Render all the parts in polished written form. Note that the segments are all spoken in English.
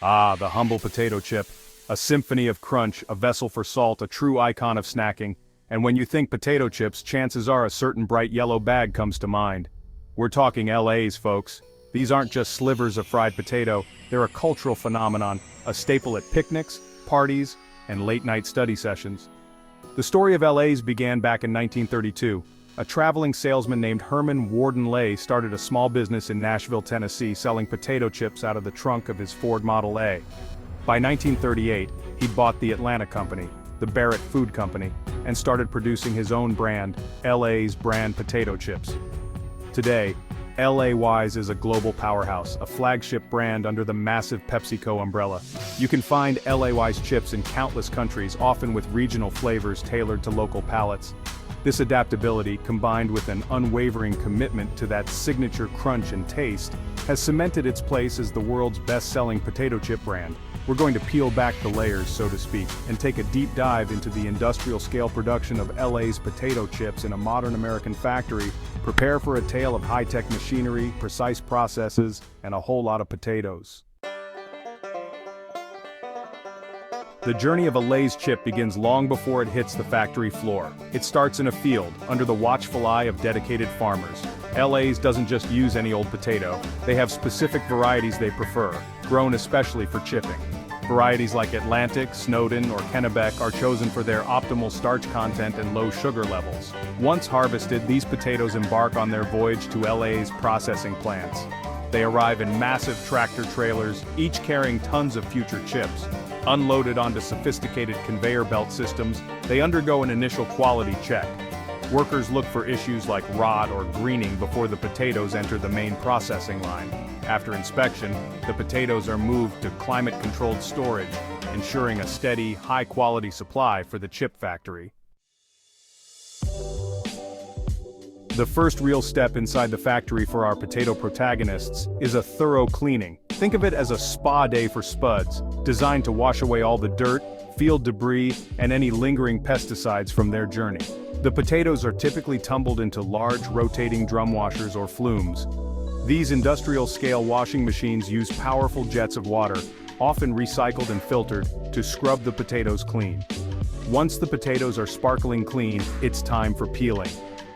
Ah, the humble potato chip. A symphony of crunch, a vessel for salt, a true icon of snacking. And when you think potato chips, chances are a certain bright yellow bag comes to mind. We're talking LA's, folks. These aren't just slivers of fried potato, they're a cultural phenomenon, a staple at picnics, parties, and late-night study sessions. The story of LA's began back in 1932. A traveling salesman named Herman Warden Lay started a small business in Nashville, Tennessee, selling potato chips out of the trunk of his Ford Model A. By 1938, he bought the Atlantic Company, the Barrett Food Company, and started producing his own brand, LA's brand potato chips. Today, LA's is a global powerhouse, a flagship brand under the massive PepsiCo umbrella. You can find LA's chips in countless countries, often with regional flavors tailored to local palates. This adaptability, combined with an unwavering commitment to that signature crunch and taste, has cemented its place as the world's best-selling potato chip brand. We're going to peel back the layers, so to speak, and take a deep dive into the industrial-scale production of LA's potato chips in a modern American factory. Prepare for a tale of high-tech machinery, precise processes, and a whole lot of potatoes. The journey of a Lay's chip begins long before it hits the factory floor. It starts in a field, under the watchful eye of dedicated farmers. LA's doesn't just use any old potato, they have specific varieties they prefer, grown especially for chipping. Varieties like Atlantic, Snowden, or Kennebec are chosen for their optimal starch content and low sugar levels. Once harvested, these potatoes embark on their voyage to LA's processing plants. They arrive in massive tractor trailers, each carrying tons of future chips. Unloaded onto sophisticated conveyor belt systems, they undergo an initial quality check. Workers look for issues like rot or greening before the potatoes enter the main processing line. After inspection, the potatoes are moved to climate-controlled storage, ensuring a steady, high-quality supply for the chip factory. The first real step inside the factory for our potato protagonists is a thorough cleaning. Think of it as a spa day for spuds, designed to wash away all the dirt, field debris, and any lingering pesticides from their journey. The potatoes are typically tumbled into large rotating drum washers or flumes. These industrial-scale washing machines use powerful jets of water, often recycled and filtered, to scrub the potatoes clean. Once the potatoes are sparkling clean, it's time for peeling.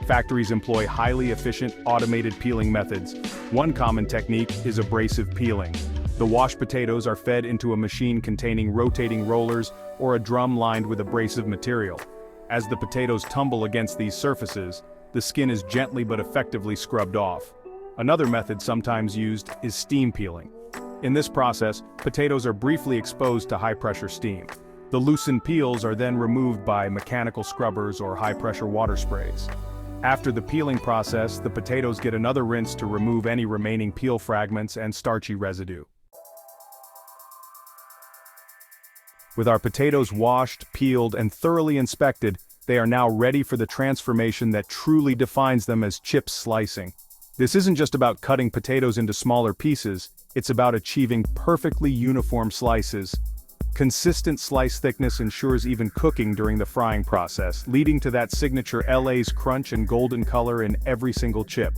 Factories employ highly efficient, automated peeling methods. One common technique is abrasive peeling. The washed potatoes are fed into a machine containing rotating rollers or a drum lined with abrasive material. As the potatoes tumble against these surfaces, the skin is gently but effectively scrubbed off. Another method sometimes used is steam peeling. In this process, potatoes are briefly exposed to high-pressure steam. The loosened peels are then removed by mechanical scrubbers or high-pressure water sprays. After the peeling process, the potatoes get another rinse to remove any remaining peel fragments and starchy residue. With our potatoes washed, peeled, and thoroughly inspected, they are now ready for the transformation that truly defines them as chip slicing. This isn't just about cutting potatoes into smaller pieces, it's about achieving perfectly uniform slices. Consistent slice thickness ensures even cooking during the frying process, leading to that signature LA's crunch and golden color in every single chip.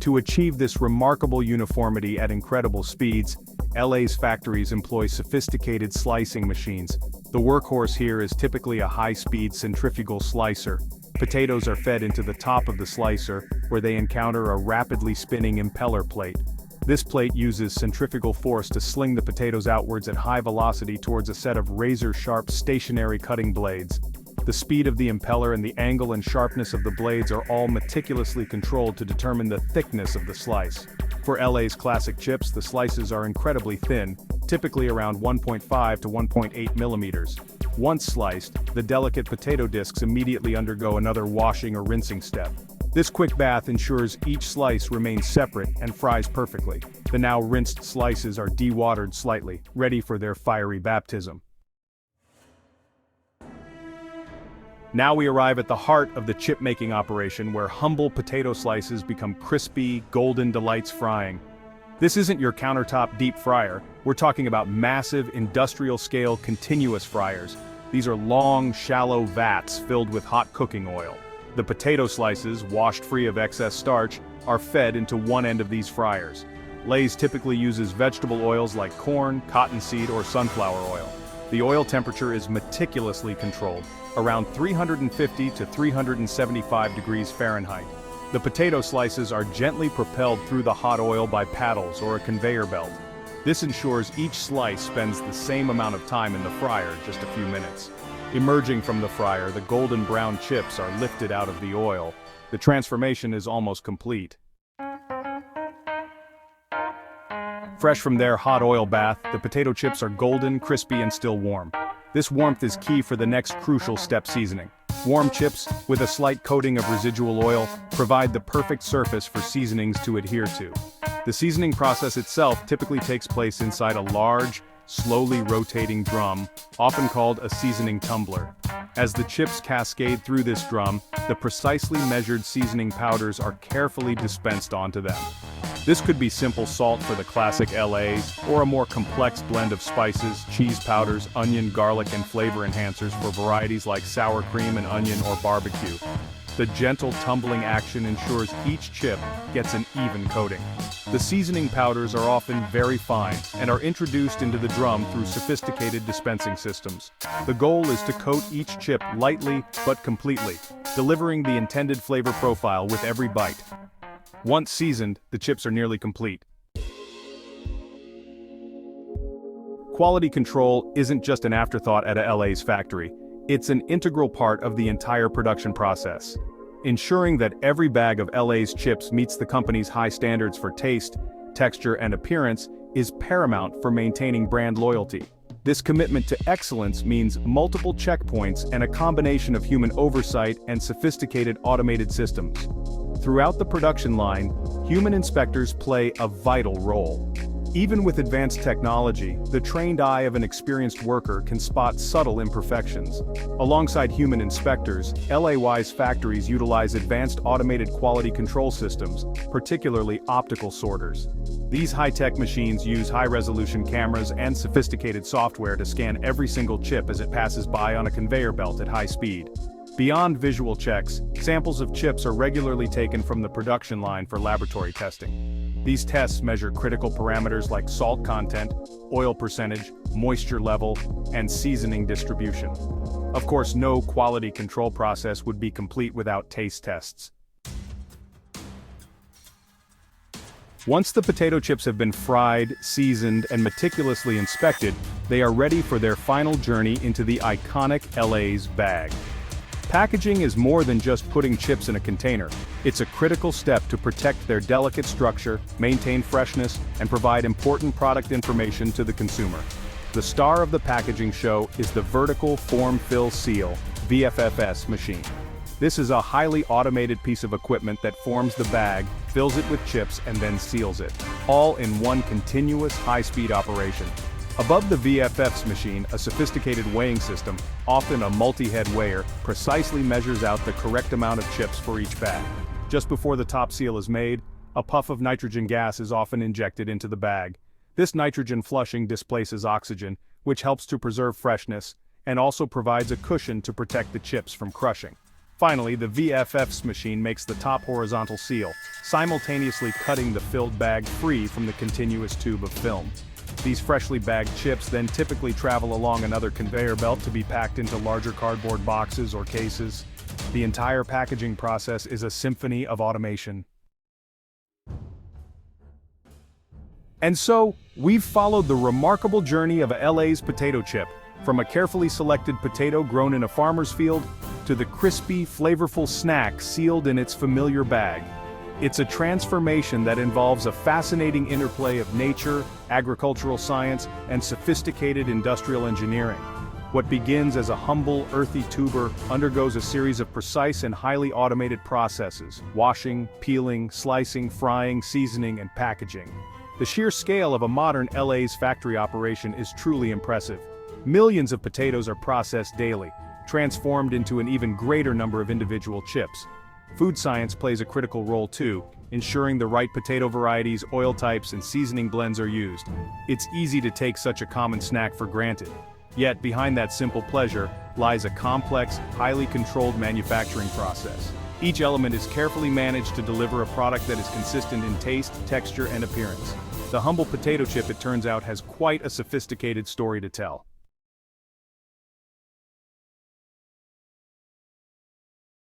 To achieve this remarkable uniformity at incredible speeds, LA's factories employ sophisticated slicing machines. The workhorse here is typically a high-speed centrifugal slicer. Potatoes are fed into the top of the slicer, where they encounter a rapidly spinning impeller plate. This plate uses centrifugal force to sling the potatoes outwards at high velocity towards a set of razor-sharp stationary cutting blades. The speed of the impeller and the angle and sharpness of the blades are all meticulously controlled to determine the thickness of the slice. For LA's classic chips, the slices are incredibly thin, typically around 1.5 to 1.8 millimeters. Once sliced, the delicate potato discs immediately undergo another washing or rinsing step. This quick bath ensures each slice remains separate and fries perfectly. The now rinsed slices are dewatered slightly, ready for their fiery baptism. Now we arrive at the heart of the chip-making operation, where humble potato slices become crispy, golden delights frying. This isn't your countertop deep fryer, we're talking about massive, industrial-scale, continuous fryers. These are long, shallow vats filled with hot cooking oil. The potato slices, washed free of excess starch, are fed into one end of these fryers. Lay's typically uses vegetable oils like corn, cottonseed, or sunflower oil. The oil temperature is meticulously controlled, around 350 to 375 degrees Fahrenheit. The potato slices are gently propelled through the hot oil by paddles or a conveyor belt. This ensures each slice spends the same amount of time in the fryer, just a few minutes. Emerging from the fryer, the golden brown chips are lifted out of the oil. The transformation is almost complete. Fresh from their hot oil bath, the potato chips are golden, crispy, and still warm. This warmth is key for the next crucial step: seasoning. Warm chips, with a slight coating of residual oil, provide the perfect surface for seasonings to adhere to. The seasoning process itself typically takes place inside a large, slowly rotating drum, often called a seasoning tumbler. As the chips cascade through this drum, the precisely measured seasoning powders are carefully dispensed onto them. This could be simple salt for the classic LAs, or a more complex blend of spices, cheese powders, onion, garlic, and flavor enhancers for varieties like sour cream and onion or barbecue. The gentle tumbling action ensures each chip gets an even coating. The seasoning powders are often very fine and are introduced into the drum through sophisticated dispensing systems. The goal is to coat each chip lightly but completely, delivering the intended flavor profile with every bite. Once seasoned, the chips are nearly complete. Quality control isn't just an afterthought at a LA's factory. It's an integral part of the entire production process. Ensuring that every bag of LA's chips meets the company's high standards for taste, texture, and appearance is paramount for maintaining brand loyalty. This commitment to excellence means multiple checkpoints and a combination of human oversight and sophisticated automated systems. Throughout the production line, human inspectors play a vital role. Even with advanced technology, the trained eye of an experienced worker can spot subtle imperfections. Alongside human inspectors, LA's factories utilize advanced automated quality control systems, particularly optical sorters. These high-tech machines use high-resolution cameras and sophisticated software to scan every single chip as it passes by on a conveyor belt at high speed. Beyond visual checks, samples of chips are regularly taken from the production line for laboratory testing. These tests measure critical parameters like salt content, oil percentage, moisture level, and seasoning distribution. Of course, no quality control process would be complete without taste tests. Once the potato chips have been fried, seasoned, and meticulously inspected, they are ready for their final journey into the iconic LA's bag. Packaging is more than just putting chips in a container. It's a critical step to protect their delicate structure, maintain freshness, and provide important product information to the consumer. The star of the packaging show is the Vertical Form Fill Seal (VFFS) machine. This is a highly automated piece of equipment that forms the bag, fills it with chips, and then seals it, all in one continuous high-speed operation. Above the VFF's machine, a sophisticated weighing system, often a multi-head weigher, precisely measures out the correct amount of chips for each bag. Just before the top seal is made, a puff of nitrogen gas is often injected into the bag. This nitrogen flushing displaces oxygen, which helps to preserve freshness, and also provides a cushion to protect the chips from crushing. Finally, the VFF's machine makes the top horizontal seal, simultaneously cutting the filled bag free from the continuous tube of film. These freshly bagged chips then typically travel along another conveyor belt to be packed into larger cardboard boxes or cases. The entire packaging process is a symphony of automation. And so, we've followed the remarkable journey of LA's potato chip, from a carefully selected potato grown in a farmer's field, to the crispy, flavorful snack sealed in its familiar bag. It's a transformation that involves a fascinating interplay of nature, agricultural science, and sophisticated industrial engineering. What begins as a humble, earthy tuber undergoes a series of precise and highly automated processes: washing, peeling, slicing, frying, seasoning, and packaging. The sheer scale of a modern LA's factory operation is truly impressive. Millions of potatoes are processed daily, transformed into an even greater number of individual chips. Food science plays a critical role too, ensuring the right potato varieties, oil types, and seasoning blends are used. It's easy to take such a common snack for granted. Yet behind that simple pleasure lies a complex, highly controlled manufacturing process. Each element is carefully managed to deliver a product that is consistent in taste, texture, and appearance. The humble potato chip, it turns out, has quite a sophisticated story to tell.